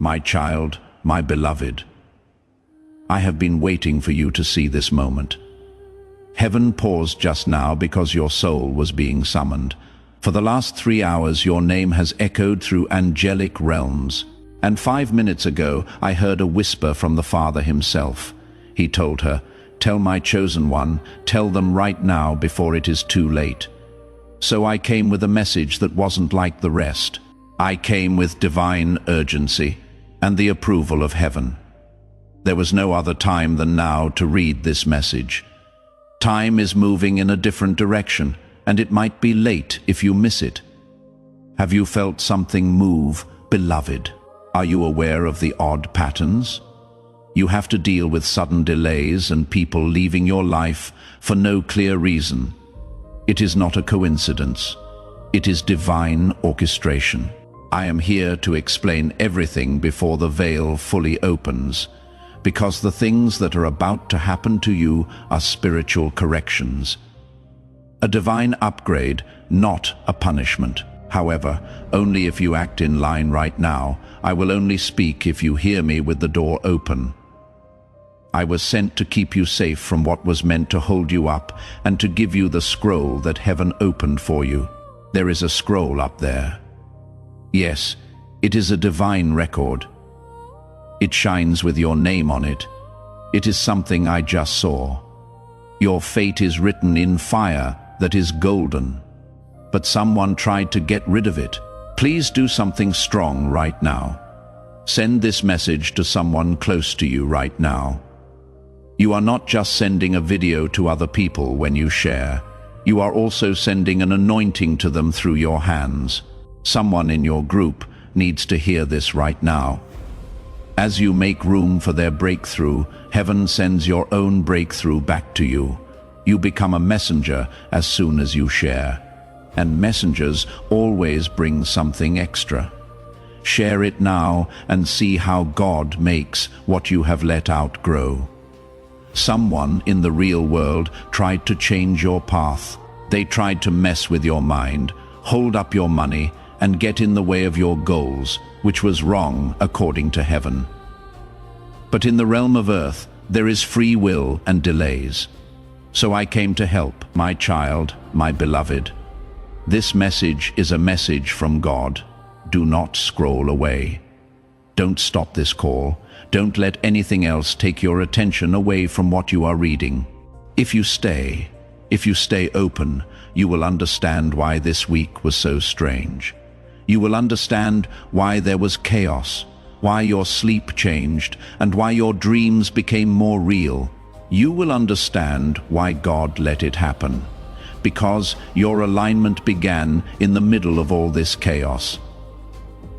My child, my beloved, I have been waiting for you to see this moment. Heaven paused just now because your soul was being summoned. For the last 3 hours your name has echoed through angelic realms. And 5 minutes ago I heard a whisper from the Father himself. He told her, "Tell my chosen one, tell them right now before it is too late." So I came with a message that wasn't like the rest. I came with divine urgency and the approval of heaven. There was no other time than now to read this message. Time is moving in a different direction, and it might be late if you miss it. Have you felt something move, beloved? Are you aware of the odd patterns? You have to deal with sudden delays and people leaving your life for no clear reason. It is not a coincidence. It is divine orchestration. I am here to explain everything before the veil fully opens, because the things that are about to happen to you are spiritual corrections. A divine upgrade, not a punishment. However, only if you act in line right now. I will only speak if you hear me with the door open. I was sent to keep you safe from what was meant to hold you up and to give you the scroll that heaven opened for you. There is a scroll up there. Yes, it is a divine record. It shines with your name on it. It is something I just saw. Your fate is written in fire that is golden. But someone tried to get rid of it. Please do something strong right now. Send this message to someone close to you right now. You are not just sending a video to other people when you share. You are also sending an anointing to them through your hands. Someone in your group needs to hear this right now. As you make room for their breakthrough, heaven sends your own breakthrough back to you. You become a messenger as soon as you share. And messengers always bring something extra. Share it now and see how God makes what you have let out grow. Someone in the real world tried to change your path. They tried to mess with your mind, hold up your money, and get in the way of your goals, which was wrong according to heaven. But in the realm of earth, there is free will and delays. So I came to help, my child, my beloved. This message is a message from God. Do not scroll away. Don't stop this call. Don't let anything else take your attention away from what you are reading. If you stay open, you will understand why this week was so strange. You will understand why there was chaos, why your sleep changed, and why your dreams became more real. You will understand why God let it happen, because your alignment began in the middle of all this chaos.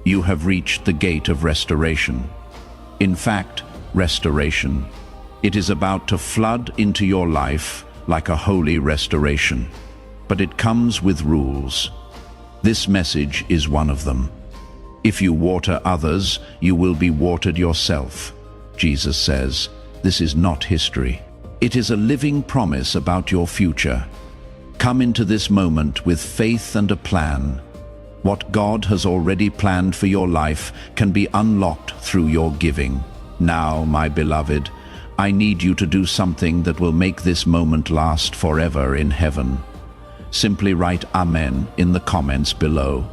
You have reached the gate of restoration. In fact, restoration. It is about to flood into your life like a holy restoration. But it comes with rules. This message is one of them. If you water others, you will be watered yourself. Jesus says, this is not history. It is a living promise about your future. Come into this moment with faith and a plan. What God has already planned for your life can be unlocked through your giving. Now, my beloved, I need you to do something that will make this moment last forever in heaven. Simply write Amen in the comments below.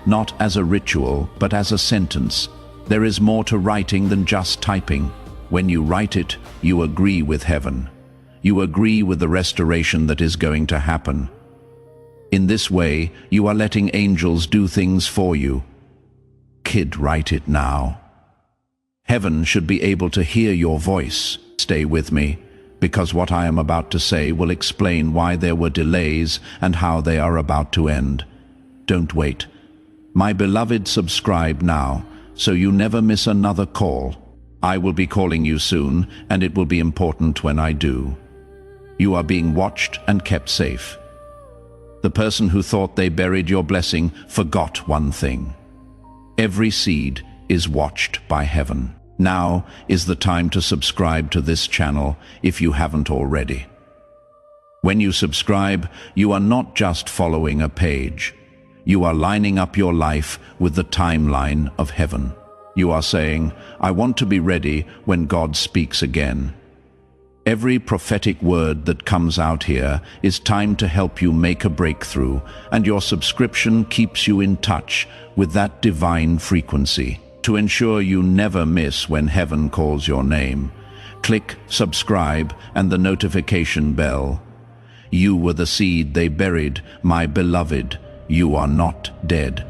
Not as a ritual, but as a sentence. There is more to writing than just typing. When you write it, you agree with heaven. You agree with the restoration that is going to happen. In this way, you are letting angels do things for you. Kid, write it now. Heaven should be able to hear your voice. Stay with me, because what I am about to say will explain why there were delays and how they are about to end. Don't wait. My beloved, subscribe now, so you never miss another call. I will be calling you soon, and it will be important when I do. You are being watched and kept safe. The person who thought they buried your blessing forgot one thing. Every seed is watched by heaven. Now is the time to subscribe to this channel if you haven't already. When you subscribe, you are not just following a page. You are lining up your life with the timeline of heaven. You are saying, I want to be ready when God speaks again. Every prophetic word that comes out here is timed to help you make a breakthrough, and your subscription keeps you in touch with that divine frequency. To ensure you never miss when heaven calls your name, click subscribe and the notification bell. You were the seed they buried, my beloved. You are not dead.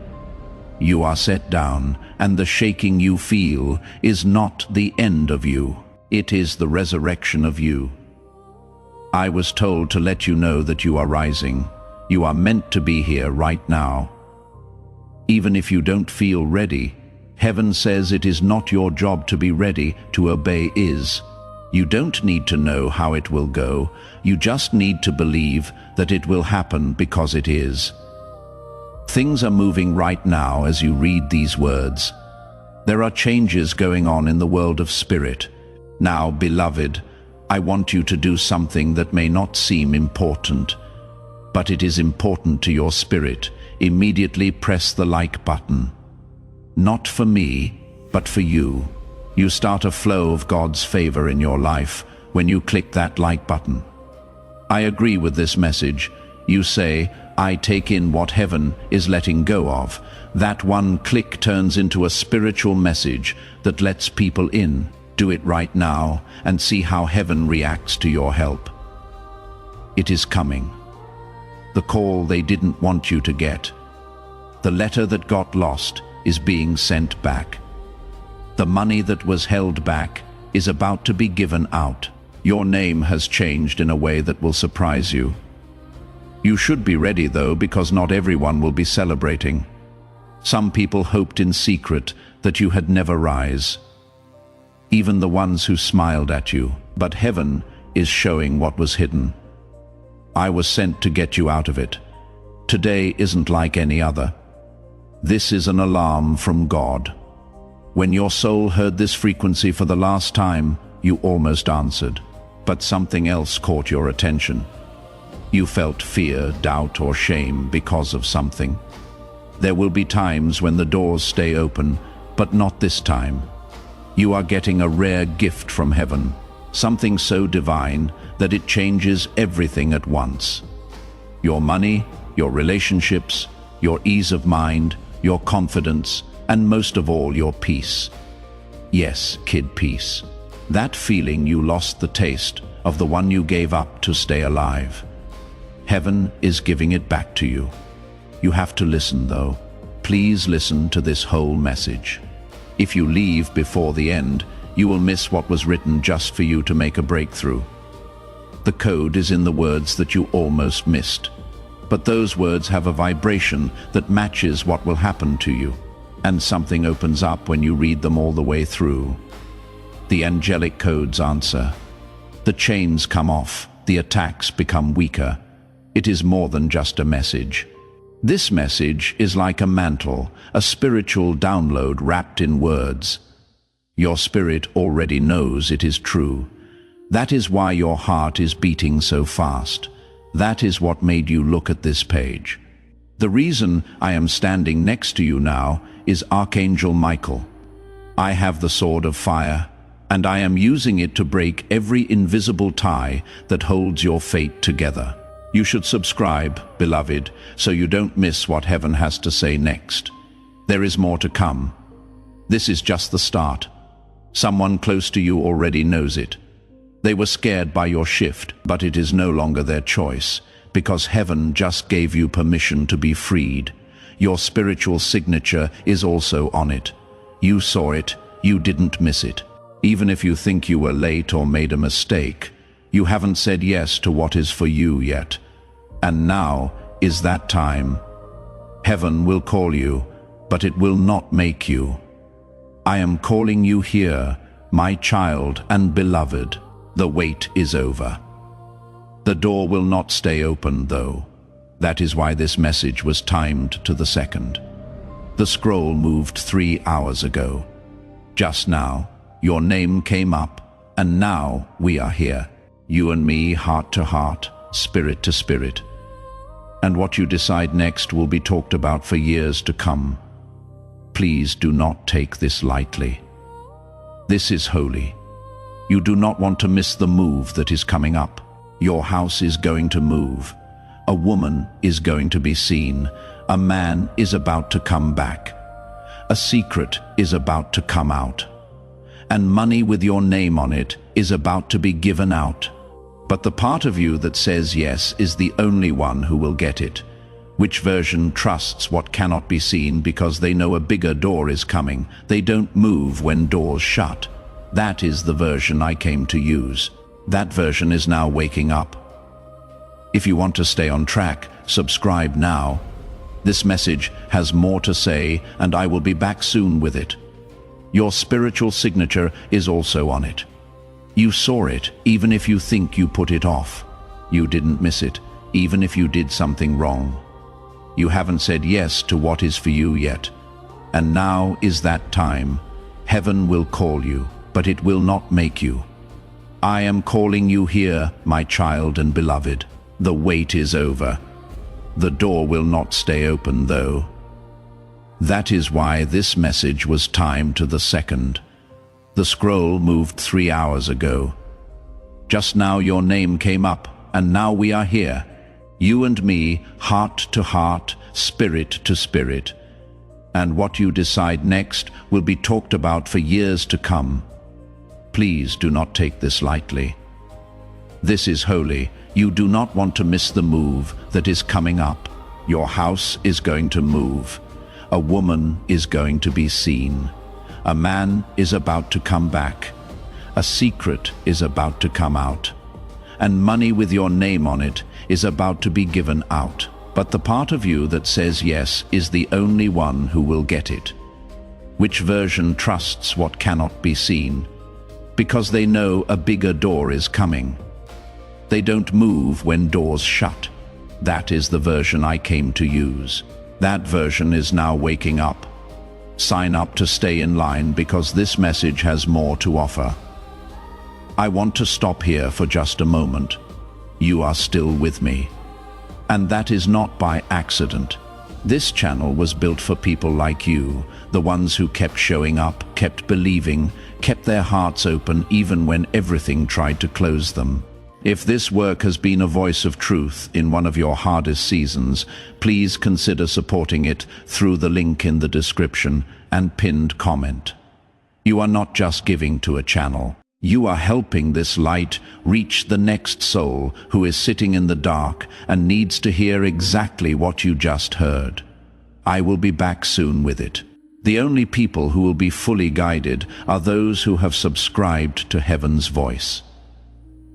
You are set down, and the shaking you feel is not the end of you. It is the resurrection of you. I was told to let you know that you are rising. You are meant to be here right now. Even if you don't feel ready, heaven says it is not your job to be ready, to obey is. You don't need to know how it will go. You just need to believe that it will happen because it is. Things are moving right now as you read these words. There are changes going on in the world of spirit. Now, beloved, I want you to do something that may not seem important, but it is important to your spirit. Immediately press the like button. Not for me, but for you. You start a flow of God's favor in your life when you click that like button. I agree with this message. You say, I take in what heaven is letting go of. That one click turns into a spiritual message that lets people in. Do it right now and see how heaven reacts to your help. It is coming. The call they didn't want you to get. The letter that got lost is being sent back. The money that was held back is about to be given out. Your name has changed in a way that will surprise you. You should be ready though, because not everyone will be celebrating. Some people hoped in secret that you had never rise. Even the ones who smiled at you, but heaven is showing what was hidden. I was sent to get you out of it. Today isn't like any other. This is an alarm from God. When your soul heard this frequency for the last time, you almost answered, but something else caught your attention. You felt fear, doubt, or shame because of something. There will be times when the doors stay open, but not this time. You are getting a rare gift from heaven, something so divine that it changes everything at once. Your money, your relationships, your ease of mind, your confidence, and most of all, your peace. Yes, kid, peace. That feeling you lost the taste of, the one you gave up to stay alive. Heaven is giving it back to you. You have to listen though. Please listen to this whole message. If you leave before the end, you will miss what was written just for you to make a breakthrough. The code is in the words that you almost missed. But those words have a vibration that matches what will happen to you. And something opens up when you read them all the way through. The angelic codes answer. The chains come off. The attacks become weaker. It is more than just a message. This message is like a mantle, a spiritual download wrapped in words. Your spirit already knows it is true. That is why your heart is beating so fast. That is what made you look at this page. The reason I am standing next to you now is Archangel Michael. I have the sword of fire, and I am using it to break every invisible tie that holds your fate together. You should subscribe, beloved, so you don't miss what heaven has to say next. There is more to come. This is just the start. Someone close to you already knows it. They were scared by your shift, but it is no longer their choice, because heaven just gave you permission to be freed. Your spiritual signature is also on it. You saw it, you didn't miss it. Even if you think you were late or made a mistake, you haven't said yes to what is for you yet. And now is that time. Heaven will call you, but it will not make you. I am calling you here, my child and beloved. The wait is over. The door will not stay open, though. That is why this message was timed to the second. The scroll moved 3 hours ago. Just now, your name came up, and now we are here. You and me, heart to heart, spirit to spirit. And what you decide next will be talked about for years to come. Please do not take this lightly. This is holy. You do not want to miss the move that is coming up. Your house is going to move. A woman is going to be seen. A man is about to come back. A secret is about to come out. And money with your name on it is about to be given out. But the part of you that says yes is the only one who will get it. Which version trusts what cannot be seen because they know a bigger door is coming? They don't move when doors shut. That is the version I came to use. That version is now waking up. If you want to stay on track, subscribe now. This message has more to say, and I will be back soon with it. Your spiritual signature is also on it. You saw it, even if you think you put it off. You didn't miss it, even if you did something wrong. You haven't said yes to what is for you yet. And now is that time. Heaven will call you, but it will not make you. I am calling you here, my child and beloved. The wait is over. The door will not stay open, though. That is why this message was timed to the second. The scroll moved 3 hours ago. Just now your name came up, and now we are here. You and me, heart to heart, spirit to spirit. And what you decide next will be talked about for years to come. Please do not take this lightly. This is holy. You do not want to miss the move that is coming up. Your house is going to move. A woman is going to be seen. A man is about to come back. A secret is about to come out. And money with your name on it is about to be given out. But the part of you that says yes is the only one who will get it. Which version trusts what cannot be seen? Because they know a bigger door is coming. They don't move when doors shut. That is the version I came to use. That version is now waking up. Sign up to stay in line because this message has more to offer. I want to stop here for just a moment. You are still with me. And that is not by accident. This channel was built for people like you, the ones who kept showing up, kept believing, kept their hearts open even when everything tried to close them. If this work has been a voice of truth in one of your hardest seasons, please consider supporting it through the link in the description and pinned comment. You are not just giving to a channel. You are helping this light reach the next soul who is sitting in the dark and needs to hear exactly what you just heard. I will be back soon with it. The only people who will be fully guided are those who have subscribed to Heaven's voice.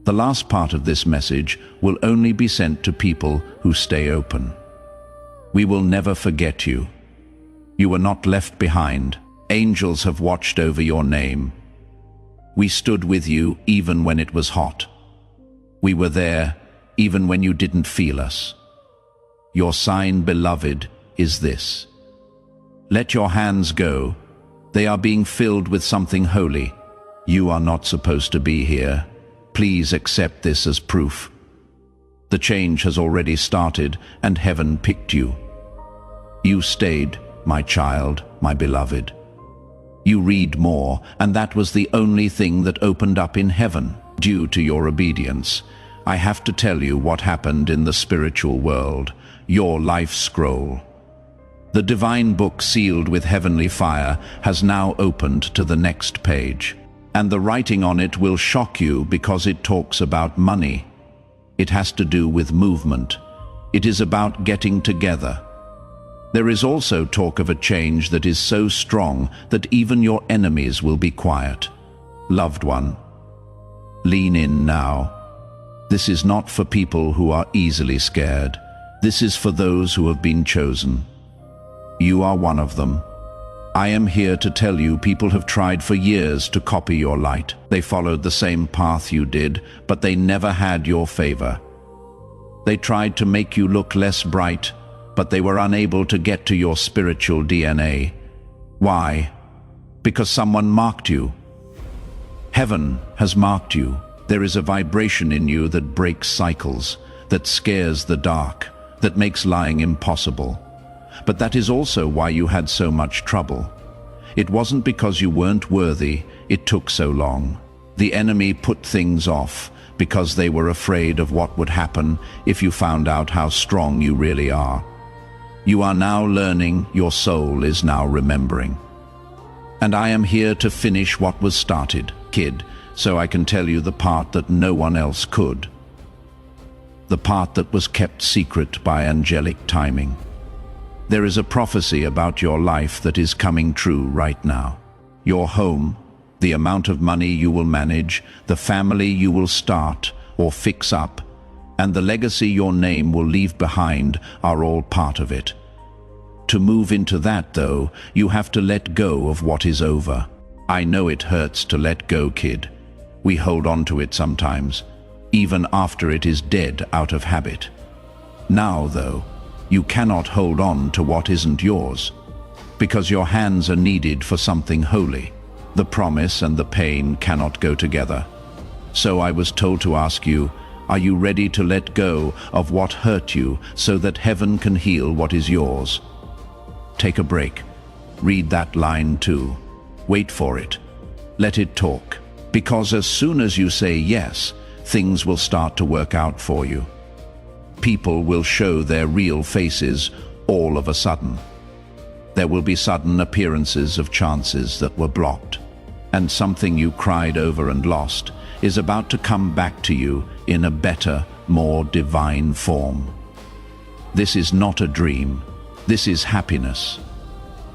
The last part of this message will only be sent to people who stay open. We will never forget you. You were not left behind. Angels have watched over your name. We stood with you even when it was hot. We were there even when you didn't feel us. Your sign, beloved, is this. Let your hands go. They are being filled with something holy. You are not supposed to be here. Please accept this as proof. The change has already started and heaven picked you. You stayed, my child, my beloved. You read more, and that was the only thing that opened up in heaven. Due to your obedience, I have to tell you what happened in the spiritual world, your life scroll. The divine book sealed with heavenly fire has now opened to the next page. And the writing on it will shock you because it talks about money. It has to do with movement. It is about getting together. There is also talk of a change that is so strong that even your enemies will be quiet. Loved one, lean in now. This is not for people who are easily scared. This is for those who have been chosen. You are one of them. I am here to tell you people have tried for years to copy your light. They followed the same path you did, but they never had your favor. They tried to make you look less bright, but they were unable to get to your spiritual DNA. Why? Because someone marked you. Heaven has marked you. There is a vibration in you that breaks cycles, that scares the dark, that makes lying impossible. But that is also why you had so much trouble. It wasn't because you weren't worthy, it took so long. The enemy put things off because they were afraid of what would happen if you found out how strong you really are. You are now learning, your soul is now remembering. And I am here to finish what was started, kid, so I can tell you the part that no one else could. The part that was kept secret by angelic timing. There is a prophecy about your life that is coming true right now. Your home, the amount of money you will manage, the family you will start or fix up, and the legacy your name will leave behind are all part of it. To move into that, though, you have to let go of what is over. I know it hurts to let go, kid. We hold on to it sometimes, even after it is dead out of habit. Now, though, you cannot hold on to what isn't yours, because your hands are needed for something holy. The promise and the pain cannot go together. So I was told to ask you, are you ready to let go of what hurt you so that heaven can heal what is yours? Take a break. Read that line too. Wait for it. Let it talk. Because as soon as you say yes, things will start to work out for you. People will show their real faces all of a sudden. There will be sudden appearances of chances that were blocked. And something you cried over and lost is about to come back to you in a better, more divine form. This is not a dream. This is happiness.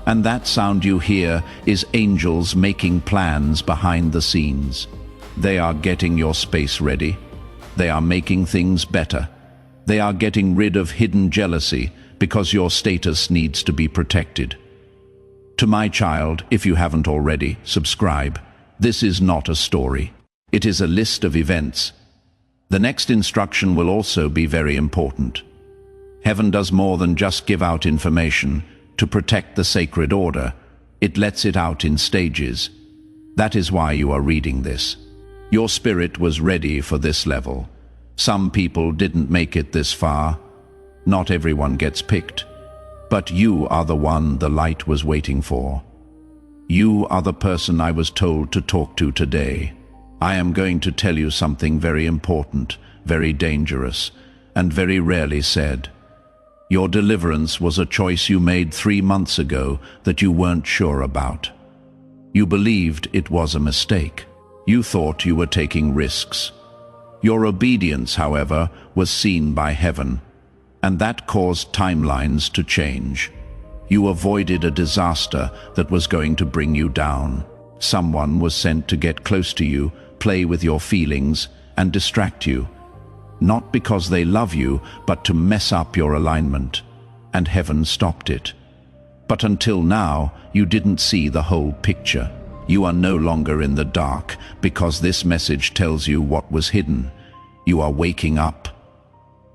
And that sound you hear is angels making plans behind the scenes. They are getting your space ready. They are making things better. They are getting rid of hidden jealousy because your status needs to be protected. To my child, if you haven't already, subscribe. This is not a story. It is a list of events. The next instruction will also be very important. Heaven does more than just give out information to protect the sacred order. It lets it out in stages. That is why you are reading this. Your spirit was ready for this level. Some people didn't make it this far. Not everyone gets picked. But you are the one the light was waiting for. You are the person I was told to talk to today. I am going to tell you something very important, very dangerous, and very rarely said. Your deliverance was a choice you made 3 months ago that you weren't sure about. You believed it was a mistake. You thought you were taking risks. Your obedience, however, was seen by heaven, and that caused timelines to change. You avoided a disaster that was going to bring you down. Someone was sent to get close to you, play with your feelings, and distract you. Not because they love you, but to mess up your alignment. And heaven stopped it. But until now, you didn't see the whole picture. You are no longer in the dark, because this message tells you what was hidden. You are waking up.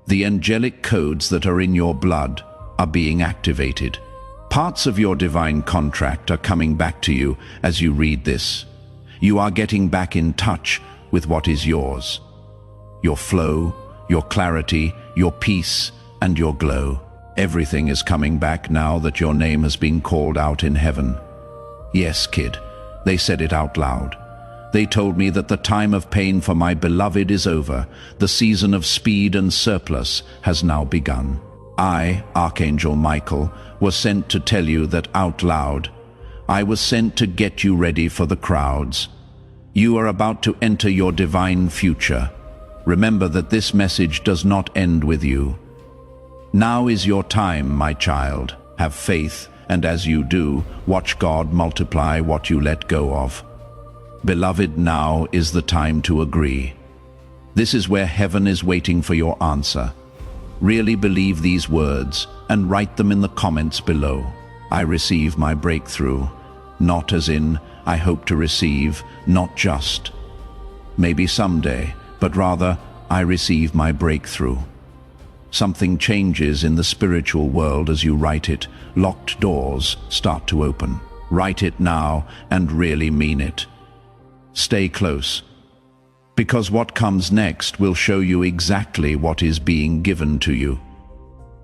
The angelic codes that are in your blood are being activated. Parts of your divine contract are coming back to you as you read this. You are getting back in touch with what is yours. Your flow, your clarity, your peace, and your glow. Everything is coming back now that your name has been called out in heaven. Yes, kid, they said it out loud. They told me that the time of pain for my beloved is over. The season of speed and surplus has now begun. I, Archangel Michael, was sent to tell you that out loud. I was sent to get you ready for the crowds. You are about to enter your divine future. Remember that this message does not end with you. Now is your time, my child. Have faith, and as you do, watch God multiply what you let go of. Beloved, now is the time to agree. This is where heaven is waiting for your answer. Really believe these words and write them in the comments below. I receive my breakthrough. Not as in, I hope to receive, not just. Maybe someday, but rather, I receive my breakthrough. Something changes in the spiritual world as you write it. Locked doors start to open. Write it now and really mean it. Stay close, because what comes next will show you exactly what is being given to you.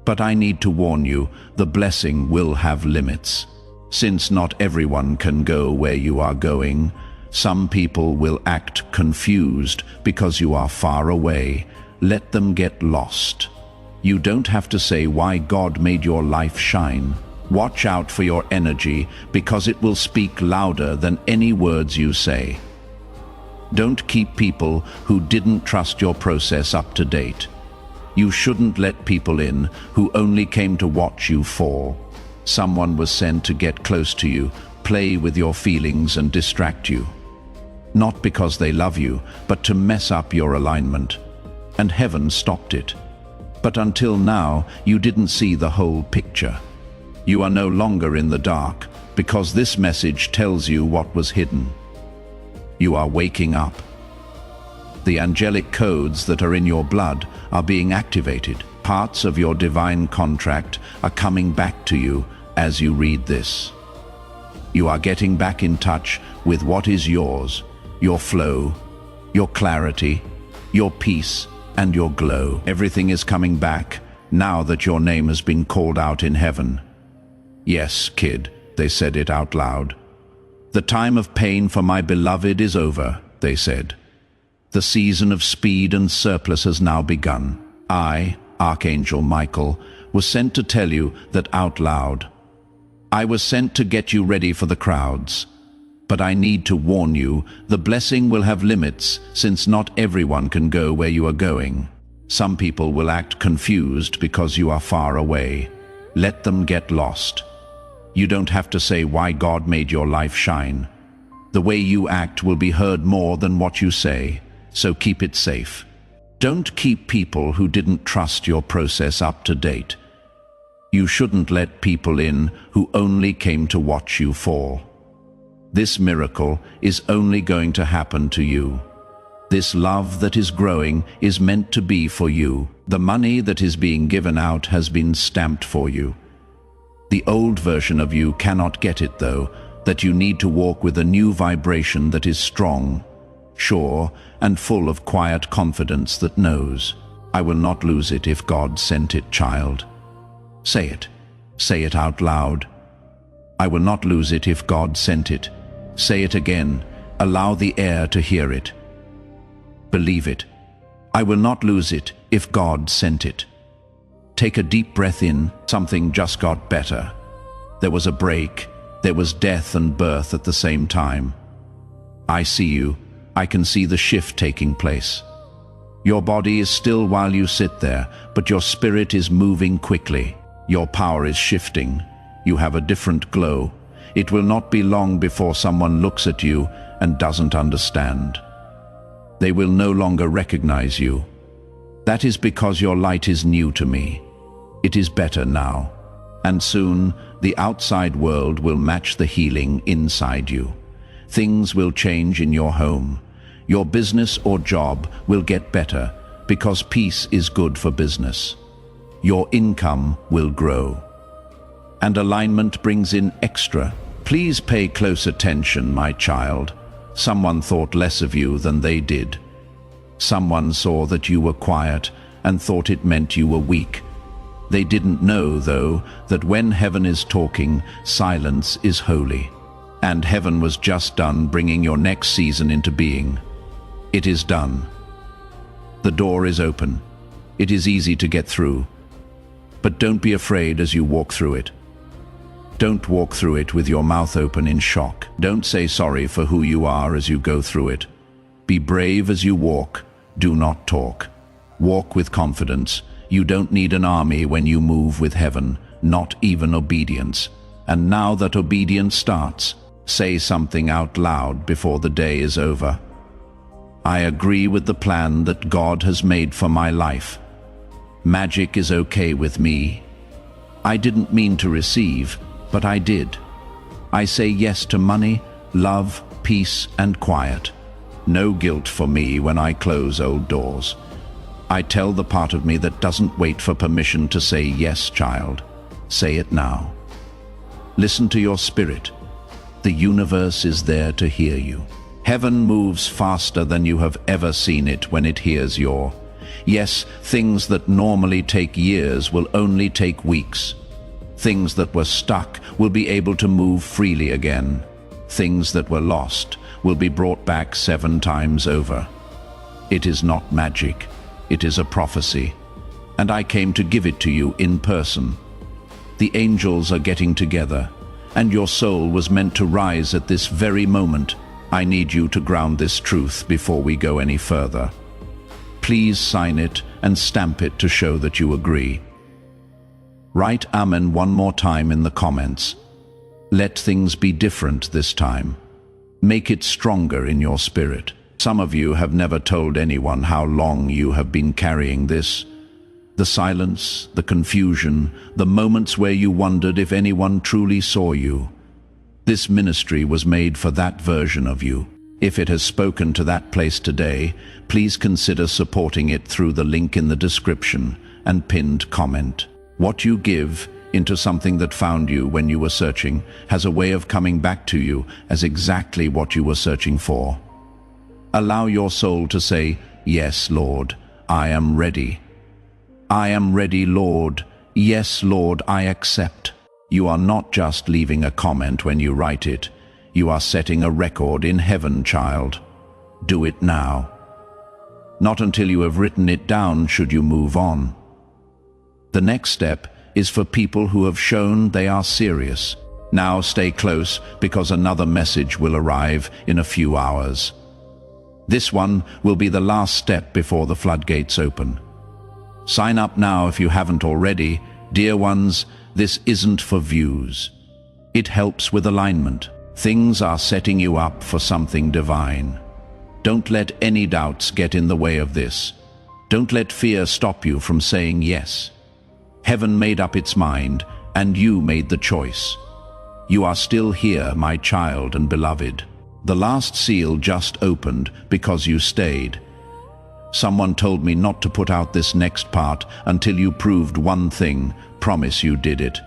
But I need to warn you, the blessing will have limits. Since not everyone can go where you are going, some people will act confused because you are far away. Let them get lost. You don't have to say why God made your life shine. Watch out for your energy, because it will speak louder than any words you say. Don't keep people who didn't trust your process up to date. You shouldn't let people in who only came to watch you fall. Someone was sent to get close to you, play with your feelings and distract you. Not because they love you, but to mess up your alignment. And heaven stopped it. But until now, you didn't see the whole picture. You are no longer in the dark, because this message tells you what was hidden. You are waking up. The angelic codes that are in your blood are being activated. Parts of your divine contract are coming back to you as you read this. You are getting back in touch with what is yours, your flow, your clarity, your peace, and your glow. Everything is coming back now that your name has been called out in heaven. Yes, kid, they said it out loud. The time of pain for my beloved is over, they said. The season of speed and surplus has now begun. I, Archangel Michael, was sent to tell you that out loud. I was sent to get you ready for the crowds. But I need to warn you, the blessing will have limits, since not everyone can go where you are going. Some people will act confused because you are far away. Let them get lost. You don't have to say why God made your life shine. The way you act will be heard more than what you say, so keep it safe. Don't keep people who didn't trust your process up to date. You shouldn't let people in who only came to watch you fall. This miracle is only going to happen to you. This love that is growing is meant to be for you. The money that is being given out has been stamped for you. The old version of you cannot get it, though, that you need to walk with a new vibration that is strong, sure, and full of quiet confidence that knows, I will not lose it if God sent it, child. Say it. Say it out loud. I will not lose it if God sent it. Say it again. Allow the air to hear it. Believe it. I will not lose it if God sent it. Take a deep breath in. Something just got better. There was a break. There was death and birth at the same time. I see you. I can see the shift taking place. Your body is still while you sit there, but your spirit is moving quickly. Your power is shifting. You have a different glow. It will not be long before someone looks at you and doesn't understand. They will no longer recognize you. That is because your light is new to me. It is better now. And soon, the outside world will match the healing inside you. Things will change in your home. Your business or job will get better because peace is good for business. Your income will grow. And alignment brings in extra. Please pay close attention, my child. Someone thought less of you than they did. Someone saw that you were quiet and thought it meant you were weak. They didn't know, though, that when heaven is talking, silence is holy. And heaven was just done bringing your next season into being. It is done. The door is open. It is easy to get through. But don't be afraid as you walk through it. Don't walk through it with your mouth open in shock. Don't say sorry for who you are as you go through it. Be brave as you walk. Do not talk. Walk with confidence. You don't need an army when you move with heaven, not even obedience. And now that obedience starts, say something out loud before the day is over. I agree with the plan that God has made for my life. Magic is okay with me. I didn't mean to receive, but I did. I say yes to money, love, peace, and quiet. No guilt for me when I close old doors. I tell the part of me that doesn't wait for permission to say yes, child. Say it now. Listen to your spirit. The universe is there to hear you. Heaven moves faster than you have ever seen it when it hears your yes. Things that normally take years will only take weeks. Things that were stuck will be able to move freely again. Things that were lost will be brought back 7 times over. It is not magic, it is a prophecy, and I came to give it to you in person. The angels are getting together, and your soul was meant to rise at this very moment. I need you to ground this truth before we go any further. Please sign it and stamp it to show that you agree. Write Amen one more time in the comments. Let things be different this time. Make it stronger in your spirit. Some of you have never told anyone how long you have been carrying this. The silence, the confusion, the moments where you wondered if anyone truly saw you. This ministry was made for that version of you. If it has spoken to that place today, please consider supporting it through the link in the description and pinned comment. What you give into something that found you when you were searching has a way of coming back to you as exactly what you were searching for. Allow your soul to say, "Yes, Lord, I am ready. I am ready, Lord. Yes, Lord, I accept." You are not just leaving a comment when you write it. You are setting a record in heaven, child. Do it now. Not until you have written it down should you move on. The next step is for people who have shown they are serious. Now stay close, because another message will arrive in a few hours. This one will be the last step before the floodgates open. Sign up now if you haven't already. Dear ones, this isn't for views. It helps with alignment. Things are setting you up for something divine. Don't let any doubts get in the way of this. Don't let fear stop you from saying yes. Heaven made up its mind, and you made the choice. You are still here, my child and beloved. The last seal just opened because you stayed. Someone told me not to put out this next part until you proved one thing. Promise you did it.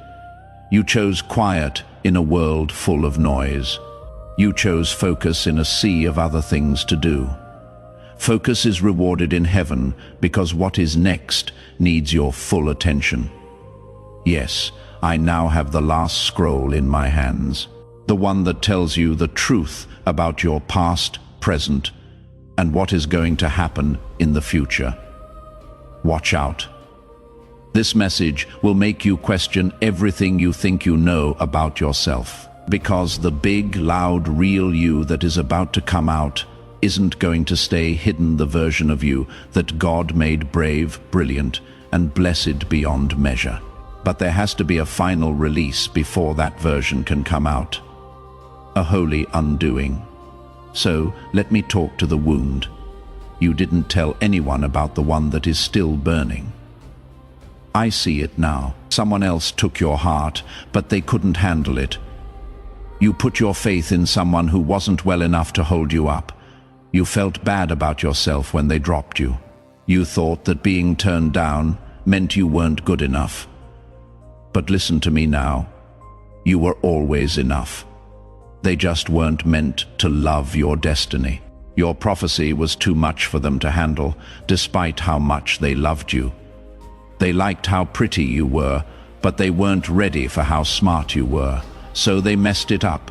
You chose quiet in a world full of noise. You chose focus in a sea of other things to do. Focus is rewarded in heaven because what is next needs your full attention. Yes, I now have the last scroll in my hands. The one that tells you the truth about your past, present, and what is going to happen in the future. Watch out. This message will make you question everything you think you know about yourself, because the big, loud, real you that is about to come out isn't going to stay hidden, the version of you that God made brave, brilliant, and blessed beyond measure. But there has to be a final release before that version can come out. A holy undoing. So let me talk to the wound. You didn't tell anyone about the one that is still burning. I see it now. Someone else took your heart, but they couldn't handle it. You put your faith in someone who wasn't well enough to hold you up. You felt bad about yourself when they dropped you. You thought that being turned down meant you weren't good enough. But listen to me now. You were always enough. They just weren't meant to love your destiny. Your prophecy was too much for them to handle, despite how much they loved you. They liked how pretty you were, but they weren't ready for how smart you were, so they messed it up.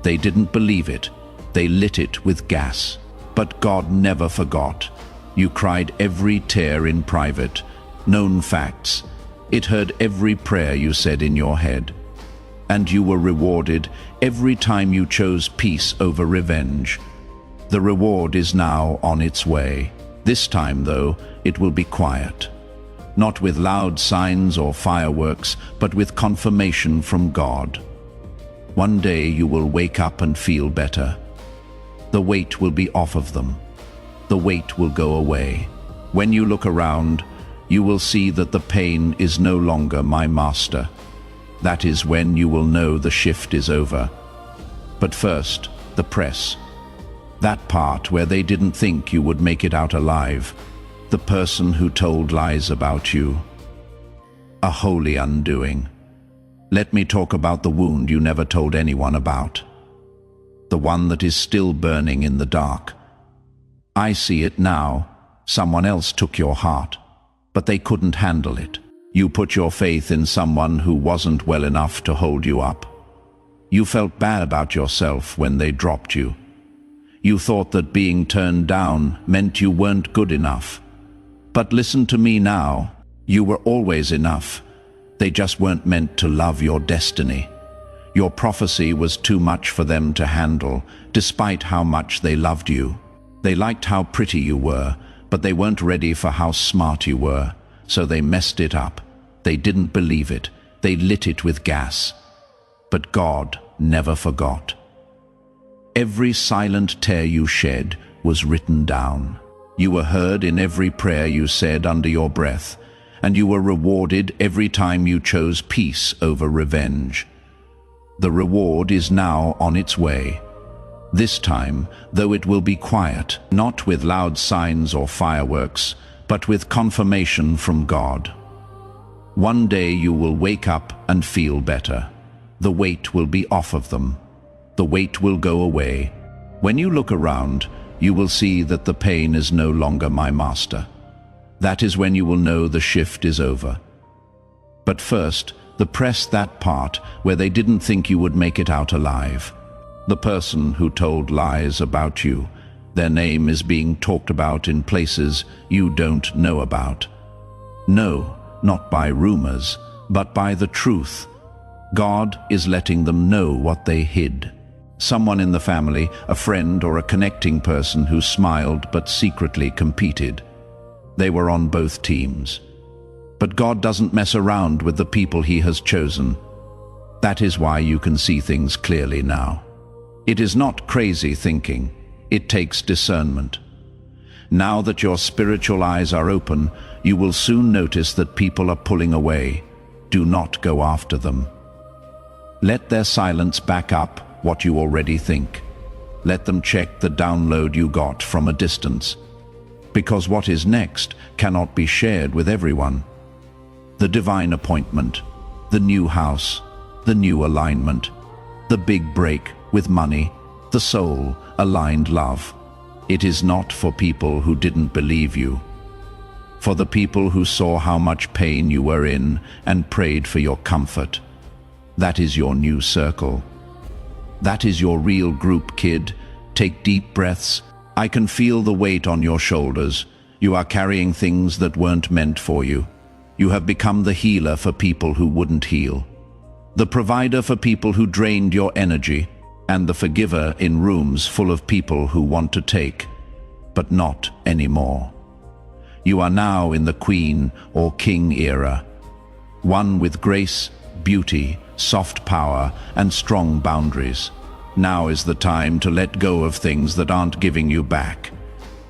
They didn't believe it. They lit it with gas. But God never forgot. You cried every tear in private, known facts. It heard every prayer you said in your head. And you were rewarded every time you chose peace over revenge. The reward is now on its way. This time, though, it will be quiet. Not with loud signs or fireworks, but with confirmation from God. One day you will wake up and feel better. The weight will be off of them. The weight will go away. When you look around, you will see that the pain is no longer my master. That is when you will know the shift is over. But first, the press. That part where they didn't think you would make it out alive. The person who told lies about you. A holy undoing. Let me talk about the wound you never told anyone about. The one that is still burning in the dark. I see it now. Someone else took your heart, but they couldn't handle it. You put your faith in someone who wasn't well enough to hold you up. You felt bad about yourself when they dropped you. You thought that being turned down meant you weren't good enough. But listen to me now. You were always enough. They just weren't meant to love your destiny. Your prophecy was too much for them to handle, despite how much they loved you. They liked how pretty you were, but they weren't ready for how smart you were, so they messed it up. They didn't believe it. They lit it with gas. But God never forgot. Every silent tear you shed was written down. You were heard in every prayer you said under your breath, and you were rewarded every time you chose peace over revenge. The reward is now on its way. This time, though it will be quiet, not with loud signs or fireworks, but with confirmation from God. One day you will wake up and feel better. The weight will be off of them. The weight will go away. When you look around, you will see that the pain is no longer my master. That is when you will know the shift is over. But first, press that part where they didn't think you would make it out alive. The person who told lies about you. Their name is being talked about in places you don't know about. No, not by rumors, but by the truth. God is letting them know what they hid. Someone in the family, a friend or a connecting person who smiled but secretly competed. They were on both teams. But God doesn't mess around with the people He has chosen. That is why you can see things clearly now. It is not crazy thinking. It takes discernment. Now that your spiritual eyes are open, you will soon notice that people are pulling away. Do not go after them. Let their silence back up what you already think. Let them check the download you got from a distance. Because what is next cannot be shared with everyone. The divine appointment, the new house, the new alignment, the big break with money, the soul-aligned love. It is not for people who didn't believe you. For the people who saw how much pain you were in and prayed for your comfort. That is your new circle. That is your real group, kid. Take deep breaths. I can feel the weight on your shoulders. You are carrying things that weren't meant for you. You have become the healer for people who wouldn't heal. The provider for people who drained your energy, and the forgiver in rooms full of people who want to take, but not anymore. You are now in the queen or king era, one with grace, beauty, soft power, and strong boundaries. Now is the time to let go of things that aren't giving you back.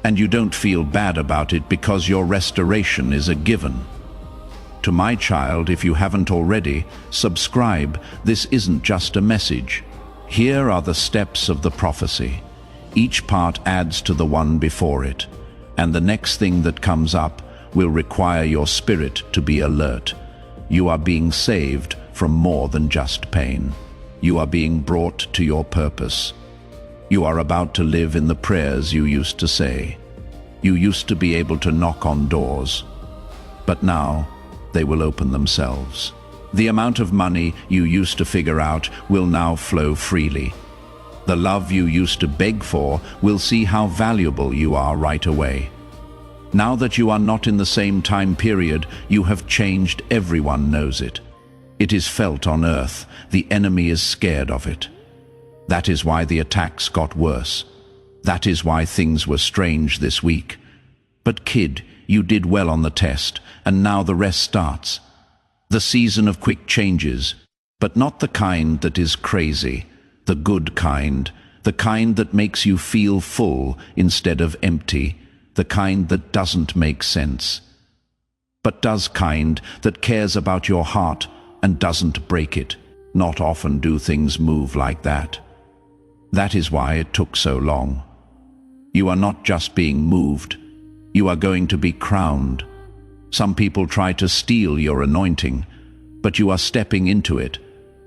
And you don't feel bad about it because your restoration is a given. To my child, if you haven't already, subscribe. This isn't just a message. Here are the steps of the prophecy. Each part adds to the one before it, and the next thing that comes up will require your spirit to be alert. You are being saved from more than just pain. You are being brought to your purpose. You are about to live in the prayers you used to say. You used to be able to knock on doors, but now they will open themselves. The amount of money you used to figure out will now flow freely. The love you used to beg for will see how valuable you are right away. Now that you are not in the same time period, you have changed. Everyone knows it. It is felt on earth. The enemy is scared of it. That is why the attacks got worse. That is why things were strange this week. But kid, you did well on the test, and now the rest starts. The season of quick changes, but not the kind that is crazy, the good kind, the kind that makes you feel full instead of empty, the kind that doesn't make sense, but does kind that cares about your heart and doesn't break it. Not often do things move like that. That is why it took so long. You are not just being moved, you are going to be crowned. Some people try to steal your anointing, but you are stepping into it.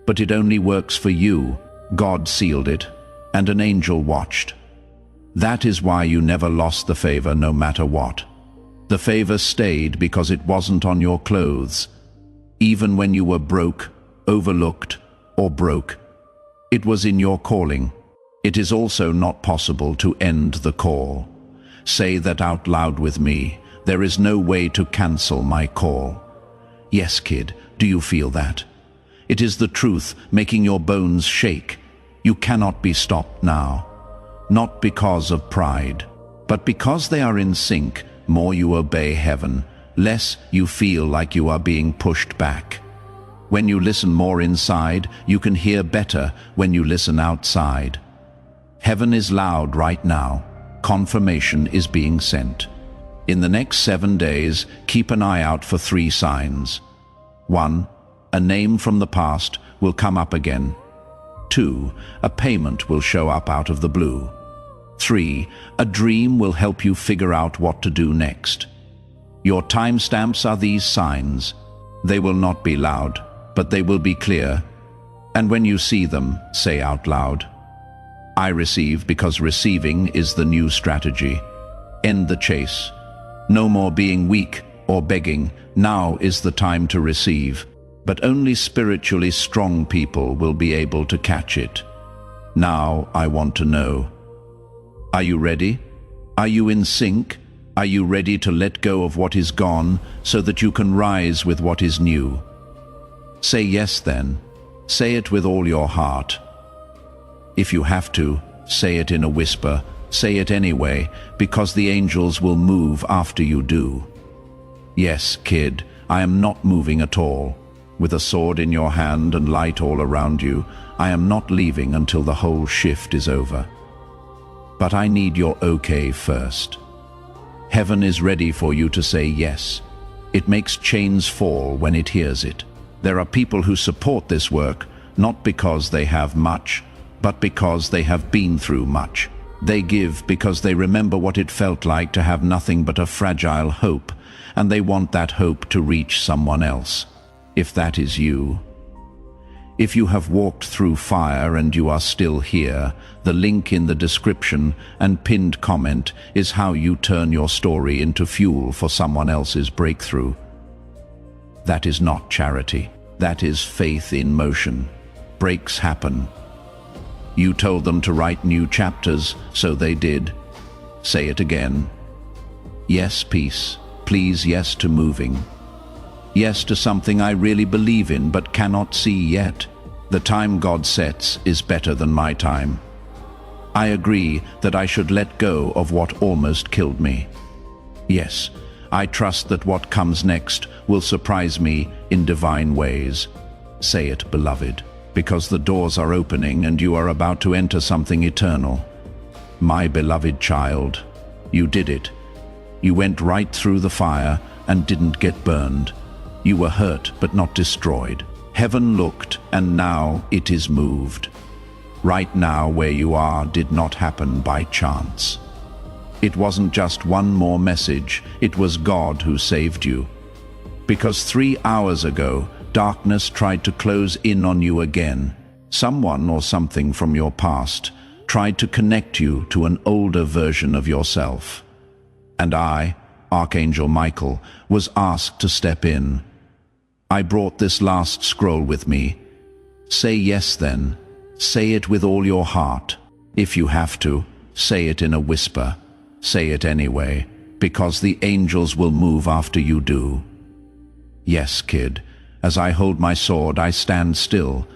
But it only works for you. God sealed it, and an angel watched. That is why you never lost the favor no matter what. The favor stayed because it wasn't on your clothes. even when you were broke, overlooked, or broke. It was in your calling. It is also not possible to end the call. Say that out loud with me. There is no way to cancel my call. Yes, kid, do you feel that? It is the truth making your bones shake. You cannot be stopped now. Not because of pride, but because they are in sync. More you obey heaven, less you feel like you are being pushed back. When you listen more inside, you can hear better when you listen outside. Heaven is loud right now. Confirmation is being sent. In the next 7 days, keep an eye out for 3 signs. 1. A name from the past will come up again. 2. A payment will show up out of the blue. 3. A dream will help you figure out what to do next. Your timestamps are these signs. They will not be loud, but they will be clear. And when you see them, say out loud, I receive, because receiving is the new strategy. End the chase. No more being weak or begging. Now is the time to receive. But only spiritually strong people will be able to catch it. Now I want to know. Are you ready? Are you in sync? Are you ready to let go of what is gone so that you can rise with what is new? Say yes then. Say it with all your heart. If you have to, say it in a whisper. Say it anyway, because the angels will move after you do. Yes, kid, I am not moving at all. With a sword in your hand and light all around you, I am not leaving until the whole shift is over. But I need your okay first. Heaven is ready for you to say yes. It makes chains fall when it hears it. There are people who support this work, not because they have much, but because they have been through much. They give because they remember what it felt like to have nothing but a fragile hope, and they want that hope to reach someone else. If that is you, if you have walked through fire and you are still here, the link in the description and pinned comment is how you turn your story into fuel for someone else's breakthrough. That is not charity. That is faith in motion. Breaks happen. You told them to write new chapters, so they did. Say it again. Yes, peace. Please, yes to moving. Yes to something I really believe in but cannot see yet. The time God sets is better than my time. I agree that I should let go of what almost killed me. Yes, I trust that what comes next will surprise me in divine ways. Say it, beloved, because the doors are opening and you are about to enter something eternal. My beloved child, you did it. You went right through the fire and didn't get burned. You were hurt but not destroyed. Heaven looked, and now it is moved. Right now where you are did not happen by chance. It wasn't just one more message, it was God who saved you. Because 3 hours ago, darkness tried to close in on you again. Someone or something from your past tried to connect you to an older version of yourself. And I, Archangel Michael, was asked to step in. I brought this last scroll with me. Say yes then. Say it with all your heart. If you have to, say it in a whisper. Say it anyway, because the angels will move after you do. Yes, kid, as I hold my sword, I stand still.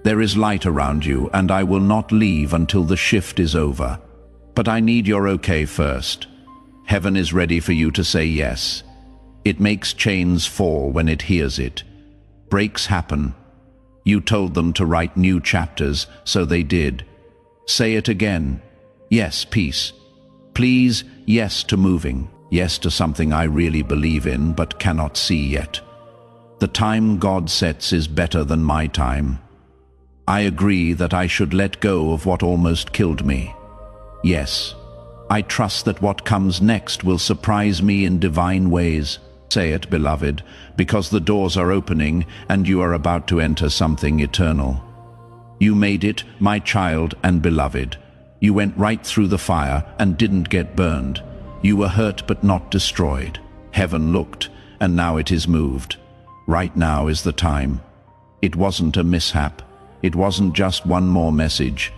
There is light around you, and I will not leave until the shift is over. But I need your okay first. Heaven is ready for you to say yes. It makes chains fall when it hears it. Breaks happen. You told them to write new chapters, so they did. Say it again. Yes, peace. Please, yes to moving. Yes to something I really believe in but cannot see yet. The time God sets is better than my time. I agree that I should let go of what almost killed me. Yes, I trust that what comes next will surprise me in divine ways. Say it, beloved, because the doors are opening and you are about to enter something eternal. You made it, my child and beloved. You went right through the fire and didn't get burned. You were hurt but not destroyed. Heaven looked, and now it is moved. Right now is the time. It wasn't a mishap. It wasn't just one more message.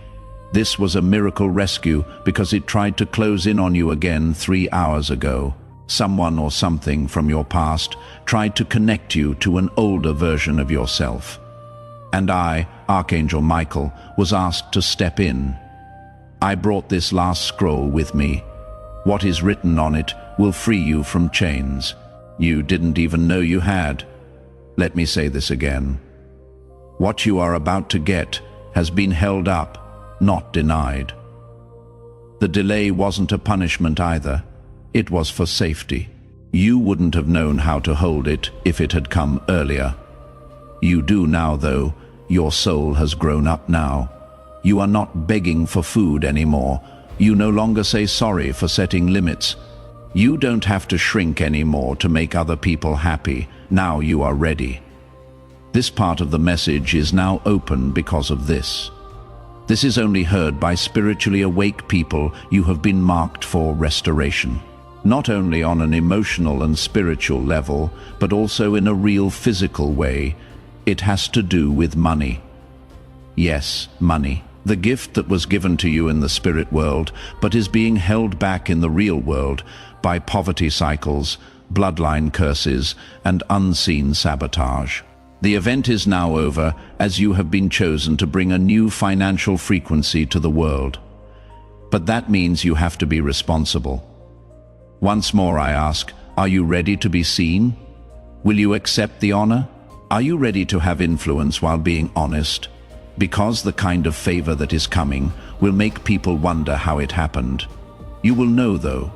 This was a miracle rescue because it tried to close in on you again 3 hours ago. Someone or something from your past tried to connect you to an older version of yourself. And I, Archangel Michael, was asked to step in. I brought this last scroll with me. What is written on it will free you from chains you didn't even know you had. Let me say this again. What you are about to get has been held up, not denied. The delay wasn't a punishment either. It was for safety. You wouldn't have known how to hold it if it had come earlier. You do now, though. Your soul has grown up now. You are not begging for food anymore. You no longer say sorry for setting limits. You don't have to shrink anymore to make other people happy. Now you are ready. This part of the message is now open because of this. This is only heard by spiritually awake people. You have been marked for restoration. Not only on an emotional and spiritual level, but also in a real physical way. It has to do with money. Yes, money. The gift that was given to you in the spirit world, but is being held back in the real world by poverty cycles, bloodline curses, and unseen sabotage. The event is now over, as you have been chosen to bring a new financial frequency to the world. But that means you have to be responsible. Once more I ask, are you ready to be seen? Will you accept the honor? Are you ready to have influence while being honest? Because the kind of favor that is coming will make people wonder how it happened. You will know, though.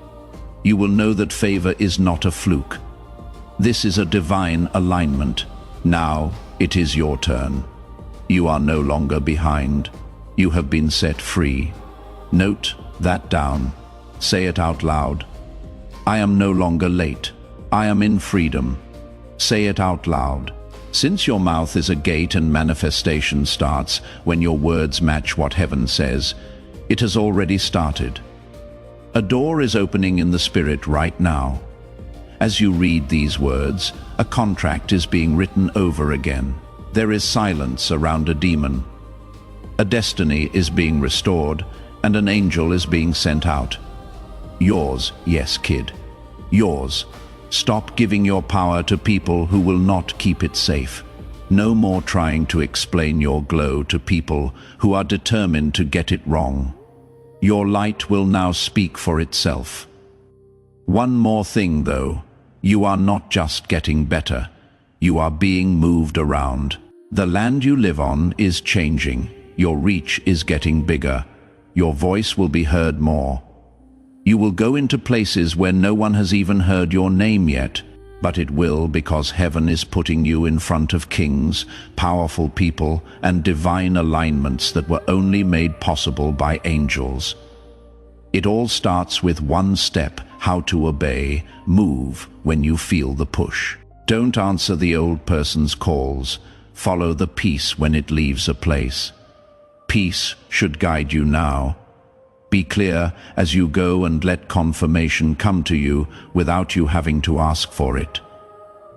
You will know that favor is not a fluke. This is a divine alignment. Now it is your turn. You are no longer behind. You have been set free. Note that down. Say it out loud. I am no longer late. I am in freedom. Say it out loud. Since your mouth is a gate and manifestation starts when your words match what heaven says, it has already started. A door is opening in the spirit right now. As you read these words, a contract is being written over again. There is silence around a demon. A destiny is being restored, and an angel is being sent out. Yours, yes, kid. Yours. Stop giving your power to people who will not keep it safe. No more trying to explain your glow to people who are determined to get it wrong. Your light will now speak for itself. One more thing, though. You are not just getting better. You are being moved around. The land you live on is changing. Your reach is getting bigger. Your voice will be heard more. You will go into places where no one has even heard your name yet, but it will because heaven is putting you in front of kings, powerful people, and divine alignments that were only made possible by angels. It all starts with one step: how to obey, move when you feel the push. Don't answer the old person's calls. Follow the peace when it leaves a place. Peace should guide you now. Be clear as you go and let confirmation come to you without you having to ask for it.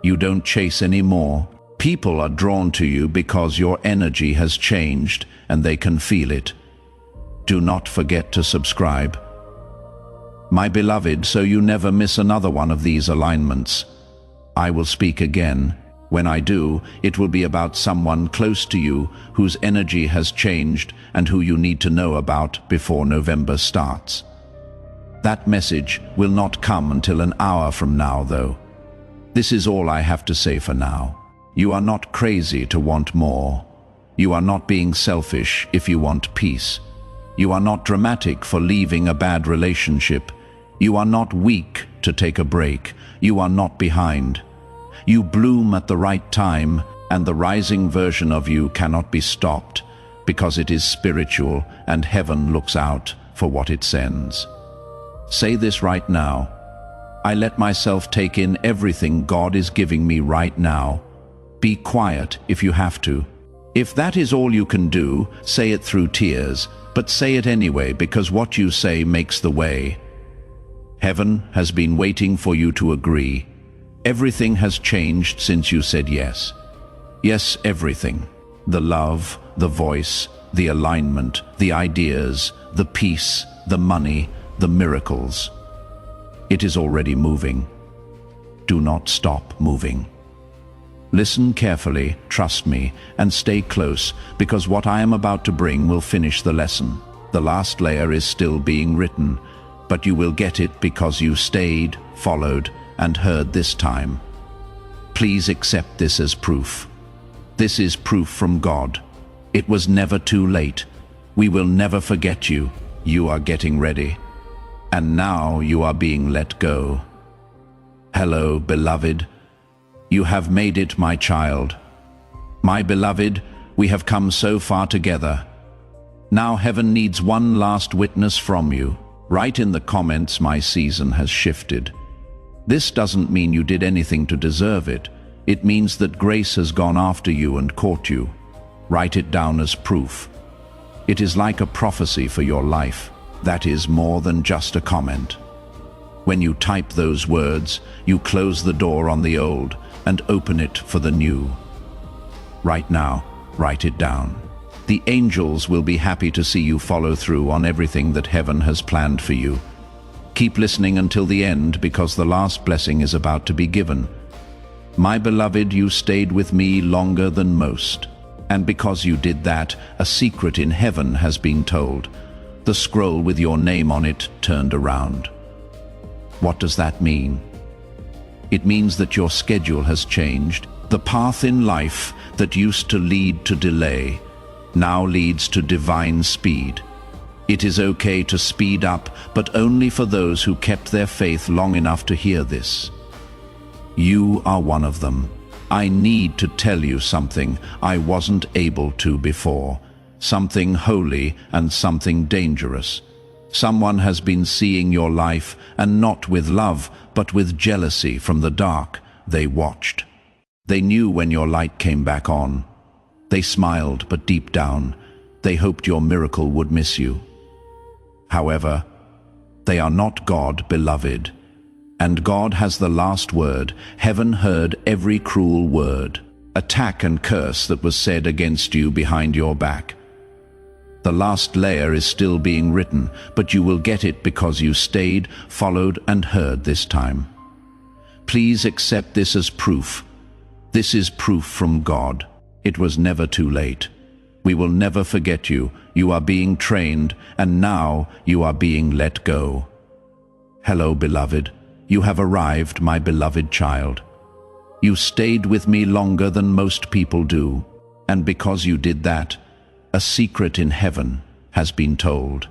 You don't chase anymore. People are drawn to you because your energy has changed and they can feel it. Do not forget to subscribe, my beloved, so you never miss another one of these alignments. I will speak again. When I do, it will be about someone close to you whose energy has changed and who you need to know about before November starts. That message will not come until an hour from now, though. This is all I have to say for now. You are not crazy to want more. You are not being selfish if you want peace. You are not dramatic for leaving a bad relationship. You are not weak to take a break. You are not behind. You bloom at the right time, and the rising version of you cannot be stopped because it is spiritual and heaven looks out for what it sends. Say this right now. I let myself take in everything God is giving me right now. Be quiet if you have to. If that is all you can do, say it through tears, but say it anyway because what you say makes the way. Heaven has been waiting for you to agree. Everything has changed since you said yes. Yes, everything. The love, the voice, the alignment, the ideas, the peace, the money, the miracles. It is already moving. Do not stop moving. Listen carefully, trust me, and stay close, because what I am about to bring will finish the lesson. The last layer is still being written, but you will get it because you stayed, followed, and heard this time. Please accept this as proof. This is proof from God. It was never too late. We will never forget you. You are getting ready. And now you are being let go. Hello, beloved. You have made it, my child. My beloved, we have come so far together. Now heaven needs one last witness from you. Write in the comments, my season has shifted. This doesn't mean you did anything to deserve it. It means that grace has gone after you and caught you. Write it down as proof. It is like a prophecy for your life. That is more than just a comment. When you type those words, you close the door on the old and open it for the new. Right now, write it down. The angels will be happy to see you follow through on everything that heaven has planned for you. Keep listening until the end, because the last blessing is about to be given. My beloved, you stayed with me longer than most. And because you did that, a secret in heaven has been told. The scroll with your name on it turned around. What does that mean? It means that your schedule has changed. The path in life that used to lead to delay now leads to divine speed. It is okay to speed up, but only for those who kept their faith long enough to hear this. You are one of them. I need to tell you something I wasn't able to before. Something holy and something dangerous. Someone has been seeing your life, and not with love, but with jealousy from the dark. They watched. They knew when your light came back on. They smiled, but deep down, they hoped your miracle would miss you. However, they are not God, beloved. And God has the last word. Heaven heard every cruel word, attack and curse that was said against you behind your back. The last layer is still being written, but you will get it because you stayed, followed, and heard this time. Please accept this as proof. This is proof from God. It was never too late. We will never forget you. You are being trained, and now you are being let go. Hello, beloved. You have arrived, my beloved child. You stayed with me longer than most people do, and because you did that, a secret in heaven has been told.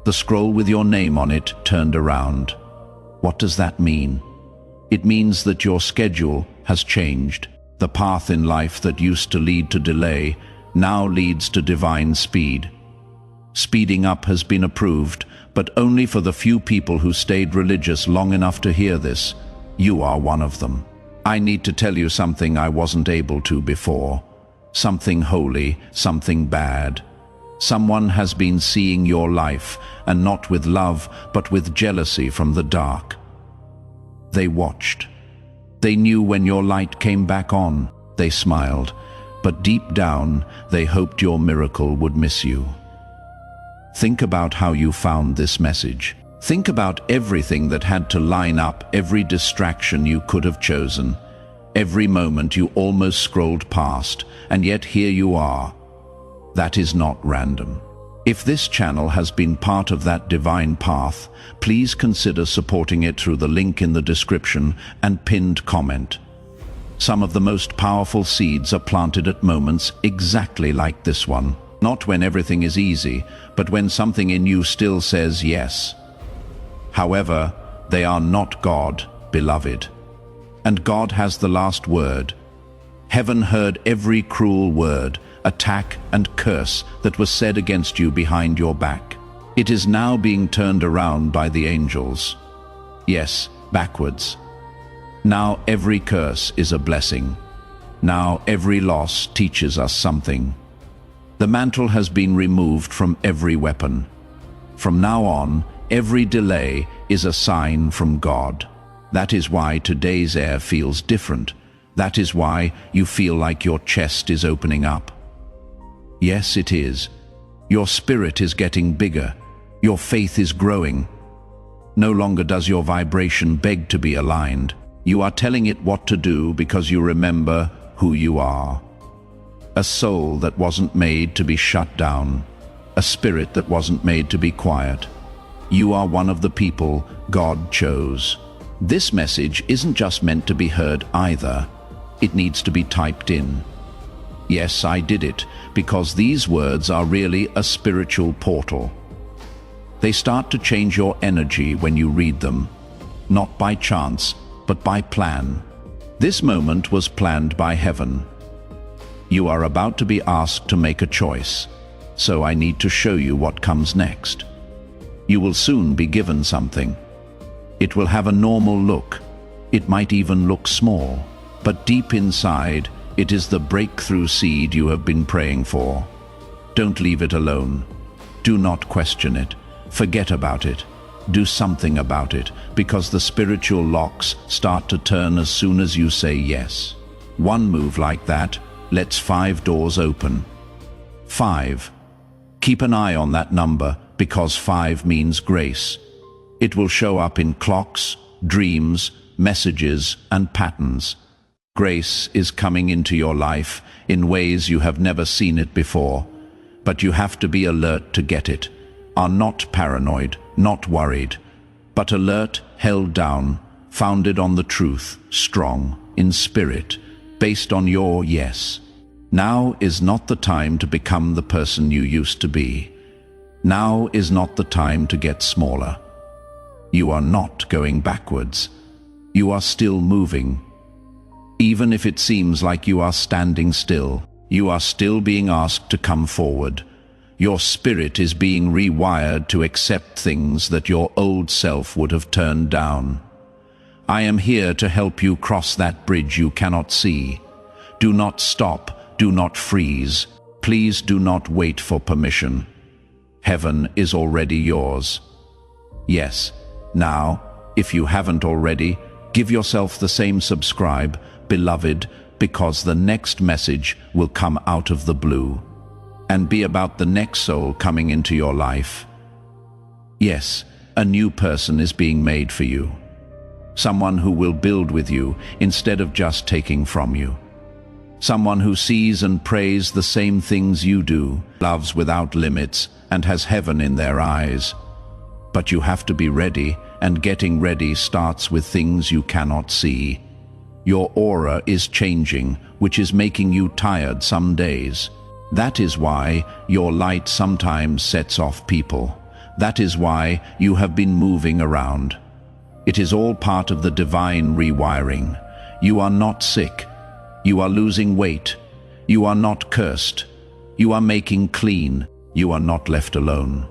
The scroll with your name on it turned around. What does that mean? It means that your schedule has changed. The path in life that used to lead to delay now leads to divine speed. Speeding up has been approved, but only for the few people who stayed religious long enough to hear this. You are one of them. I need to tell you something I wasn't able to before. Something holy, something bad. Someone has been seeing your life, and not with love, but with jealousy from the dark. They watched. They knew when your light came back on. They smiled, but deep down, they hoped your miracle would miss you. Think about how you found this message. Think about everything that had to line up, every distraction you could have chosen, every moment you almost scrolled past, and yet here you are. That is not random. If this channel has been part of that divine path, please consider supporting it through the link in the description and pinned comment. Some of the most powerful seeds are planted at moments exactly like this one. Not when everything is easy, but when something in you still says yes. However, they are not God, beloved. And God has the last word. Heaven heard every cruel word, attack and curse that was said against you behind your back. It is now being turned around by the angels. Yes, backwards. Now every curse is a blessing. Now every loss teaches us something. The mantle has been removed from every weapon. From now on, every delay is a sign from God. That is why today's air feels different. That is why you feel like your chest is opening up. Yes, it is. Your spirit is getting bigger. Your faith is growing. No longer does your vibration beg to be aligned. You are telling it what to do because you remember who you are. A soul that wasn't made to be shut down. A spirit that wasn't made to be quiet. You are one of the people God chose. This message isn't just meant to be heard either. It needs to be typed in. Yes, I did it, because these words are really a spiritual portal. They start to change your energy when you read them, not by chance, but by plan. This moment was planned by heaven. You are about to be asked to make a choice, so I need to show you what comes next. You will soon be given something. It will have a normal look. It might even look small, but deep inside, it is the breakthrough seed you have been praying for. Don't leave it alone. Do not question it. Forget about it. Do something about it, because the spiritual locks start to turn as soon as you say yes. One move like that lets 5 doors open. 5. Keep an eye on that number, because 5 means grace. It will show up in clocks, dreams, messages, and patterns. Grace is coming into your life in ways you have never seen it before, but you have to be alert to get it. Are not paranoid, not worried, but alert, held down, founded on the truth, strong, in spirit, based on your yes. Now is not the time to become the person you used to be. Now is not the time to get smaller. You are not going backwards. You are still moving. Even if it seems like you are standing still, you are still being asked to come forward. Your spirit is being rewired to accept things that your old self would have turned down. I am here to help you cross that bridge you cannot see. Do not stop, do not freeze. Please do not wait for permission. Heaven is already yours. Yes, now, if you haven't already, give yourself the same subscribe, beloved, because the next message will come out of the blue and be about the next soul coming into your life. Yes, a new person is being made for you. Someone who will build with you instead of just taking from you. Someone who sees and prays the same things you do, loves without limits, and has heaven in their eyes. But you have to be ready, and getting ready starts with things you cannot see. Your aura is changing, which is making you tired some days. That is why your light sometimes sets off people. That is why you have been moving around. It is all part of the divine rewiring. You are not sick. You are losing weight. You are not cursed. You are making clean. You are not left alone.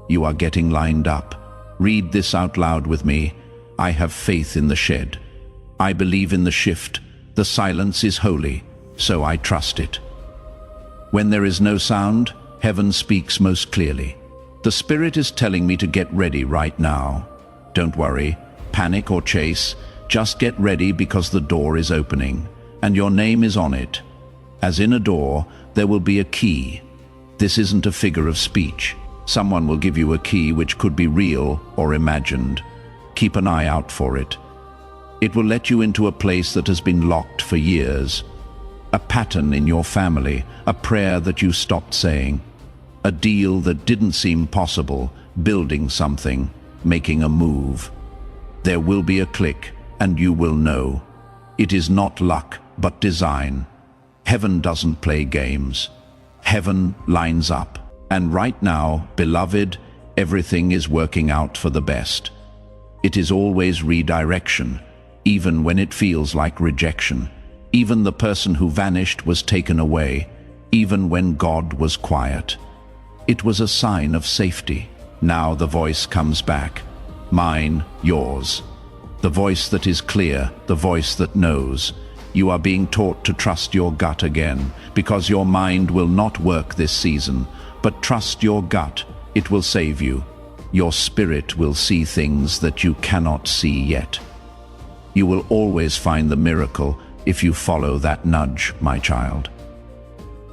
You are getting lined up. Read this out loud with me. I have faith in the shed. I believe in the shift. The silence is holy, so I trust it. When there is no sound, heaven speaks most clearly. The Spirit is telling me to get ready right now. Don't worry, panic or chase. Just get ready because the door is opening, and your name is on it. As in a door, there will be a key. This isn't a figure of speech. Someone will give you a key which could be real or imagined. Keep an eye out for it. It will let you into a place that has been locked for years. A pattern in your family, a prayer that you stopped saying, a deal that didn't seem possible, building something, making a move. There will be a click, and you will know. It is not luck, but design. Heaven doesn't play games. Heaven lines up. And right now, beloved, everything is working out for the best. It is always redirection, even when it feels like rejection. Even the person who vanished was taken away, even when God was quiet. It was a sign of safety. Now the voice comes back. Mine, yours. The voice that is clear, the voice that knows. You are being taught to trust your gut again, because your mind will not work this season. But trust your gut, it will save you. Your spirit will see things that you cannot see yet. You will always find the miracle if you follow that nudge, my child.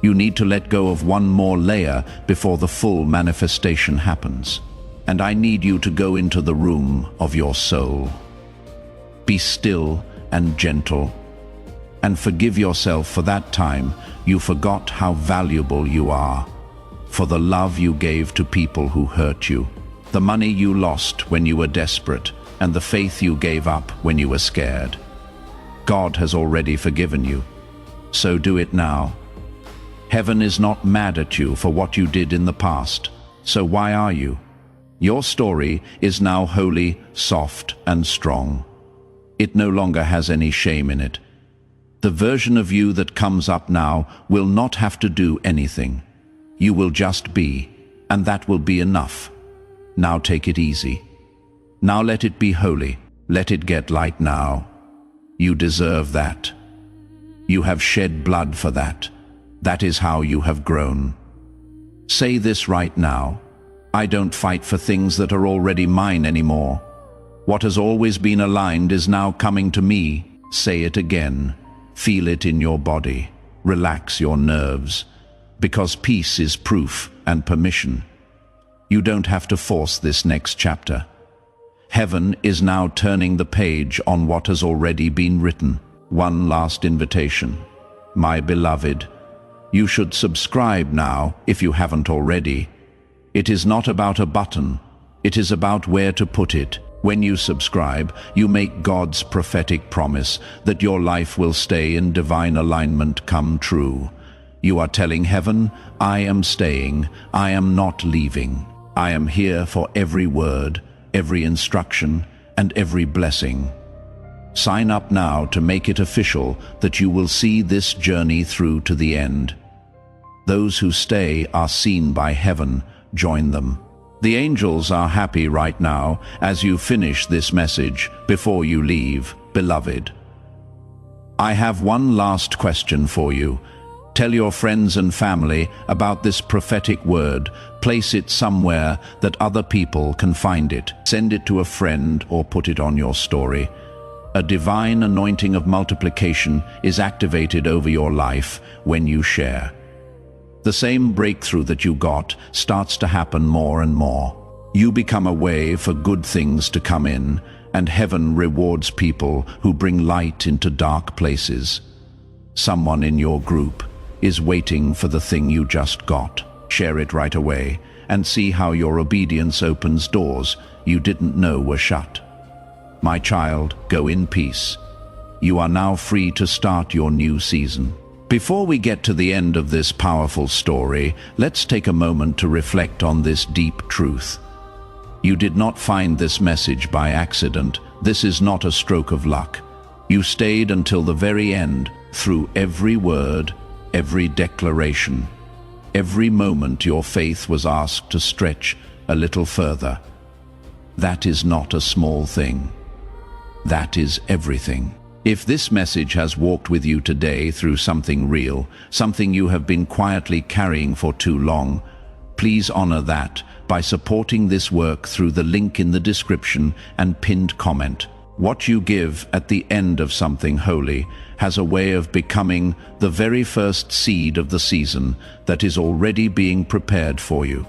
You need to let go of one more layer before the full manifestation happens. And I need you to go into the room of your soul. Be still and gentle, and forgive yourself for that time you forgot how valuable you are, for the love you gave to people who hurt you, the money you lost when you were desperate, and the faith you gave up when you were scared. God has already forgiven you, so do it now. Heaven is not mad at you for what you did in the past, so why are you? Your story is now holy, soft, and strong. It no longer has any shame in it. The version of you that comes up now will not have to do anything. You will just be, and that will be enough. Now take it easy. Now let it be holy. Let it get light now. You deserve that. You have shed blood for that. That is how you have grown. Say this right now. I don't fight for things that are already mine anymore. What has always been aligned is now coming to me. Say it again. Feel it in your body. Relax your nerves. Because peace is proof and permission. You don't have to force this next chapter. Heaven is now turning the page on what has already been written. One last invitation. My beloved, you should subscribe now if you haven't already. It is not about a button. It is about where to put it. When you subscribe, you make God's prophetic promise that your life will stay in divine alignment come true. You are telling heaven, I am staying, I am not leaving. I am here for every word, every instruction, and every blessing. Sign up now to make it official that you will see this journey through to the end. Those who stay are seen by heaven. Join them. The angels are happy right now as you finish this message before you leave, beloved. I have one last question for you. Tell your friends and family about this prophetic word. Place it somewhere that other people can find it. Send it to a friend or put it on your story. A divine anointing of multiplication is activated over your life when you share. The same breakthrough that you got starts to happen more and more. You become a way for good things to come in, and heaven rewards people who bring light into dark places. Someone in your group is waiting for the thing you just got. Share it right away and see how your obedience opens doors you didn't know were shut. My child, go in peace. You are now free to start your new season. Before we get to the end of this powerful story, let's take a moment to reflect on this deep truth. You did not find this message by accident. This is not a stroke of luck. You stayed until the very end, through every word, every declaration. Every moment your faith was asked to stretch a little further. That is not a small thing. That is everything. If this message has walked with you today through something real, something you have been quietly carrying for too long, please honor that by supporting this work through the link in the description and pinned comment. What you give at the end of something holy has a way of becoming the very first seed of the season that is already being prepared for you.